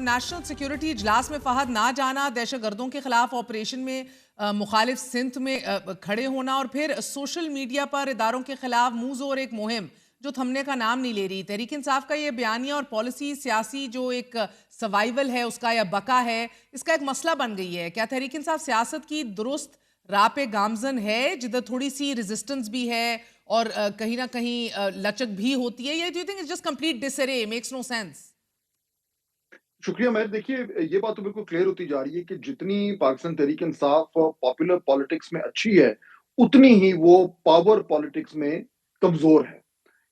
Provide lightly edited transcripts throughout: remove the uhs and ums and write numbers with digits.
National security اجلاس میں فہد نہ جانا، دہشت گردوں کے خلاف آپریشن میں مخالف سمت میں کھڑے ہونا اور پھر سوشل میڈیا پر اداروں کے خلاف منہ زور ایک مہم جو تھمنے کا نام نہیں لے رہی۔ تحریک انصاف کا یہ بیانیہ اور پالیسی سیاسی جو ایک سوائیول ہے اس کا یا بقا ہے، اس کا ایک مسئلہ بن گئی ہے۔ کیا تحریک انصاف سیاست کی درست راہ پہ گامزن ہے جدھر تھوڑی سی ریزسٹنس بھی ہے اور کہیں نہ کہیں لچک بھی ہوتی ہے، یا do you think it's just complete disarray, makes no sense? شکریہ مہر، دیکھیے یہ بات تو بالکل کلیئر ہوتی جا رہی ہے کہ جتنی پاکستان تحریک انصاف پاپولر پالیٹکس میں اچھی ہے اتنی ہی وہ پاور پالیٹکس میں کمزور ہے۔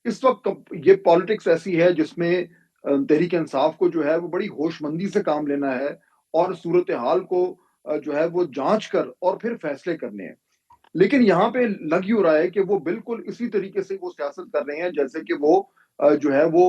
اس وقت یہ پالیٹکس ایسی ہے جس میں تحریک انصاف کو جو ہے وہ بڑی ہوش مندی سے کام لینا ہے اور صورتحال کو جو ہے وہ جانچ کر اور پھر فیصلے کرنے ہیں۔ لیکن یہاں پہ لگ یوں رہا ہے کہ وہ بالکل اسی طریقے سے وہ سیاست کر رہے ہیں جیسے کہ وہ جو ہے وہ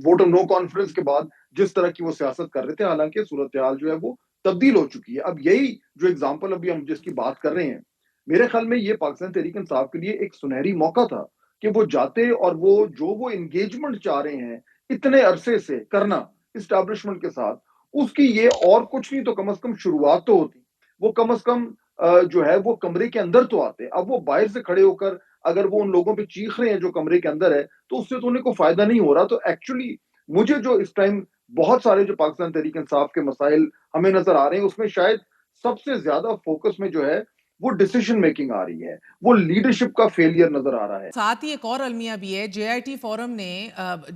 ووٹ آف نو کانفیڈنس کے بعد جس طرح کی وہ سیاست کر رہے تھے، حالانکہ صورتحال جو ہے وہ تبدیل ہو چکی ہے۔ اب یہی جو اگزامپل ابھی ہم جس کی بات کر رہے ہیں، میرے خیال میں یہ پاکستان تحریک انصاف کے لیے ایک سنہری موقع تھا کہ وہ جاتے اور وہ انگیجمنٹ چاہ رہے ہیں اتنے عرصے سے کرنا اسٹیبلشمنٹ کے ساتھ، اس کی یہ اور کچھ نہیں تو کم از کم شروعات تو ہوتی۔ وہ کم از کم جو ہے وہ کمرے کے اندر تو آتے۔ اب وہ باہر سے کھڑے ہو کر اگر وہ ان لوگوں پہ چیخ رہے ہیں جو کمرے کے اندر ہے تو اس سے تو انہیں کو فائدہ نہیں ہو رہا۔ تو ایکچولی مجھے جو اس ٹائم بہت سارے جو پاکستان تحریک انصاف کے مسائل ہمیں نظر آ رہے ہیں، اس میں شاید سب سے زیادہ فوکس میں جو ہے وہ ڈیسیشن میکنگ آ رہی ہے، وہ لیڈرشپ کا فیلئر نظر آ رہا ہے۔ ساتھ ہی ایک اور المیہ بھی ہے، جے آئی ٹی فورم نے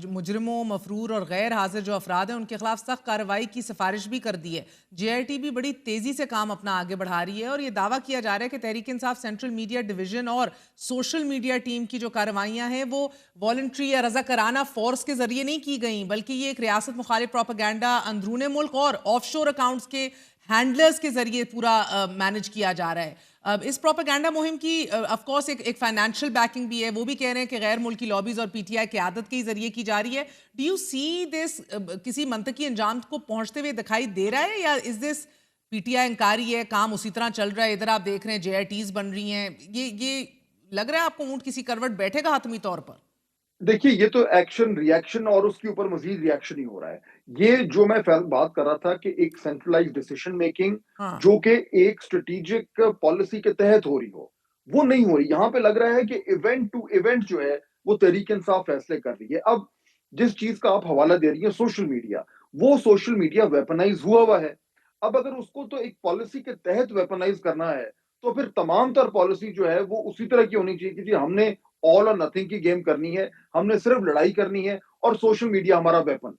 مجرموں، مفرور اور غیر حاضر جو افراد ہیں ان کے خلاف سخت کارروائی کی سفارش بھی کر دی ہے۔ جے آئی ٹی بھی بڑی تیزی سے کام اپنا آگے بڑھا رہی ہے اور یہ دعویٰ کیا جا رہا ہے کہ Tehreek Insaf central media division اور سوشل میڈیا ٹیم کی جو کارروائیاں ہیں وہ والنٹری یا رضاکارانہ فورس کے ذریعے نہیں کی گئیں، بلکہ یہ ایک ریاست مخالف پروپیگنڈا اندرون ملک اور آف شور اکاؤنٹس کے ہینڈلرز کے ذریعے پورا مینج کیا جا رہا ہے۔ اس پروپیگنڈا مہم کی آف کورس ایک فائنینشیل بیکنگ بھی ہے، وہ بھی کہہ رہے ہیں کہ غیر ملکی لابیز اور پی ٹی آئی قیادت کے ذریعے کی جا رہی ہے۔ ڈو یو سی دس کسی منطقی انجام کو پہنچتے ہوئے دکھائی دے رہا ہے، یا از دس پی ٹی آئی انکاری ہے، کام اسی طرح چل رہا ہے، ادھر آپ دیکھ رہے ہیں جے آئی ٹیز بن رہی ہیں، یہ لگ رہا ہے آپ کو اونٹ کسی کروٹ بیٹھے گا حتمی طور پر؟ دیکھیے یہ تو ایکشن ری ایکشن اور اس کے اوپر مزید ری ایکشن ہی ہو رہا ہے۔ یہ جو میں بات کر رہا تھا کہ ایک سینٹرلائز ڈیسیشن میکنگ ہاں، جو کہ ایک اسٹریٹجک پالیسی کے تحت ہو رہی ہو، وہ نہیں ہو رہی۔ یہاں پہ لگ رہا ہے کہ ایونٹ ٹو ایونٹ جو ہے وہ تحریک انصاف فیصلے کر رہی ہے۔ اب جس چیز کا آپ حوالہ دے رہی ہیں سوشل میڈیا، وہ سوشل میڈیا ویپنائز ہوا ہے۔ اب اگر اس کو تو ایک پالیسی کے تحت ویپنائز کرنا ہے تو پھر تمام تر پالیسی جو ہے وہ اسی طرح کی ہونی چاہیے کہ جی ہم نے آل اور نتھنگ کی گیم کرنی ہے، ہم نے صرف لڑائی کرنی ہے اور سوشل میڈیا ہمارا ویپن۔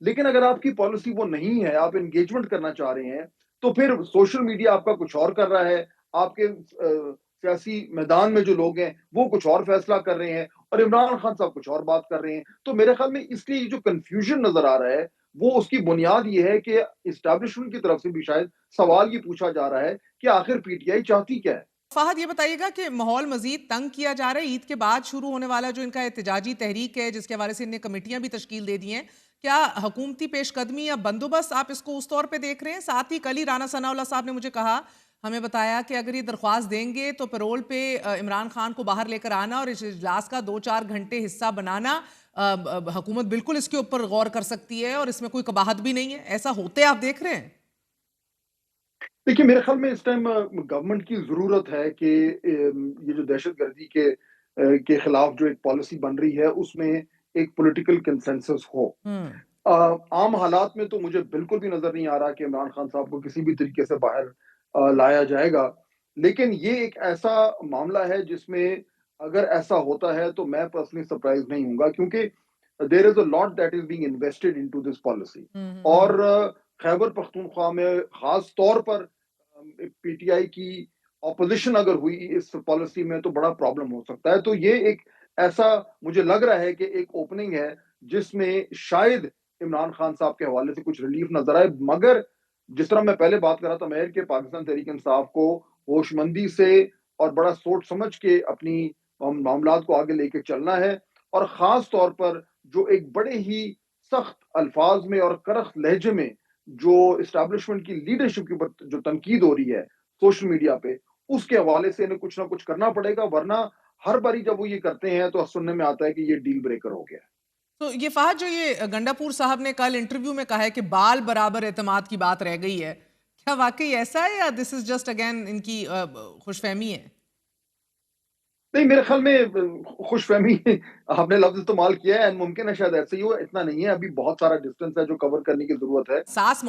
لیکن اگر آپ کی پالیسی وہ نہیں ہے، آپ انگیجمنٹ کرنا چاہ رہے ہیں، تو پھر سوشل میڈیا آپ کا کچھ اور کر رہا ہے، آپ کے سیاسی میدان میں جو لوگ ہیں وہ کچھ اور فیصلہ کر رہے ہیں اور عمران خان صاحب کچھ اور بات کر رہے ہیں۔ تو میرے خیال میں اس لیے جو کنفیوژن نظر آ رہا ہے وہ اس کی بنیاد یہ ہے کہ اسٹیبلشمنٹ کی طرف سے بھی شاید سوال یہ پوچھا جا رہا ہے کہ آخر پی ٹی آئی چاہتی کیا ہے۔ فہد یہ بتائیے گا کہ ماحول مزید تنگ کیا جا رہا ہے، عید کے بعد شروع ہونے والا جو ان کا احتجاجی تحریک ہے جس کے حوالے سے انہیں کمیٹیاں بھی تشکیل دے دی ہیں، کیا حکومتی پیش قدمی یا بندوبست آپ اس کو اس طور پہ دیکھ رہے ہیں؟ ساتھ ہی کل ہی رانا ثناء اللہ صاحب نے مجھے کہا، ہمیں بتایا کہ اگر یہ درخواست دیں گے تو پیرول پہ عمران خان کو باہر لے کر آنا اور اس اجلاس کا 2-4 گھنٹے حصہ بنانا، حکومت بالکل اس کے اوپر غور کر سکتی ہے اور اس میں کوئی قباحت بھی نہیں ہے۔ ایسا ہوتے آپ دیکھ رہے ہیں؟ دیکھیے میرے خیال میں اس ٹائم گورنمنٹ کی ضرورت ہے کہ یہ جو دہشت گردی کے خلاف جو ایک پالیسی بن رہی ہے اس میں ایک پولیٹیکل کنسنسس ہو۔ عام حالات میں تو مجھے بالکل بھی نظر نہیں آ رہا کہ عمران خان صاحب کو کسی بھی طریقے سے باہر لایا جائے گا، لیکن یہ ایک ایسا معاملہ ہے جس میں اگر ایسا ہوتا ہے تو میں پرسنلی سرپرائز نہیں ہوں گا، کیونکہ there is a lot that is being invested into this policy. اور خیبر پختونخوا میں خاص طور پر پی ٹی آئی کی اپوزیشن اگر ہوئی اس پالیسی میں تو بڑا پرابلم ہو سکتا ہے۔ تو یہ ایک ایسا مجھے لگ رہا ہے کہ ایک اوپننگ ہے جس میں شاید عمران خان صاحب کے حوالے سے کچھ ریلیف نظر آئے، مگر جس طرح میں پہلے بات کر رہا تھا مہر کہ پاکستان تحریک انصاف کو ہوش مندی سے اور بڑا سوچ سمجھ کے اپنی معاملات کو آگے لے کے چلنا ہے، اور خاص طور پر جو ایک بڑے ہی سخت الفاظ میں اور کرخت لہجے میں جو اسٹیبلشمنٹ کی لیڈرشپ کے اوپر جو تنقید ہو رہی ہے سوشل میڈیا پہ، اس کے حوالے سے انہیں کچھ نہ کچھ کرنا پڑے گا، ورنہ ہر باری جب وہ یہ کرتے ہیں تو سننے میں آتا ہے کہ یہ ڈیل بریکر ہو گیا ہے۔ تو یہ فہد جو یہ گنڈاپور صاحب نے کل انٹرویو میں کہا ہے کہ بال برابر اعتماد کی بات رہ گئی ہے، کیا واقعی ایسا ہے یا دس از جسٹ اگین ان کی خوش فہمی ہے؟ نہیں، میرے خیال میں خوش فہمی آپ نے لفظ استعمال کیا ہے، ممکن ہے شاید ایسے ہی ہو، اتنا نہیں ہے، ابھی بہت سارا ڈسٹینس ہے جو کور کرنے کی ضرورت ہے. ساس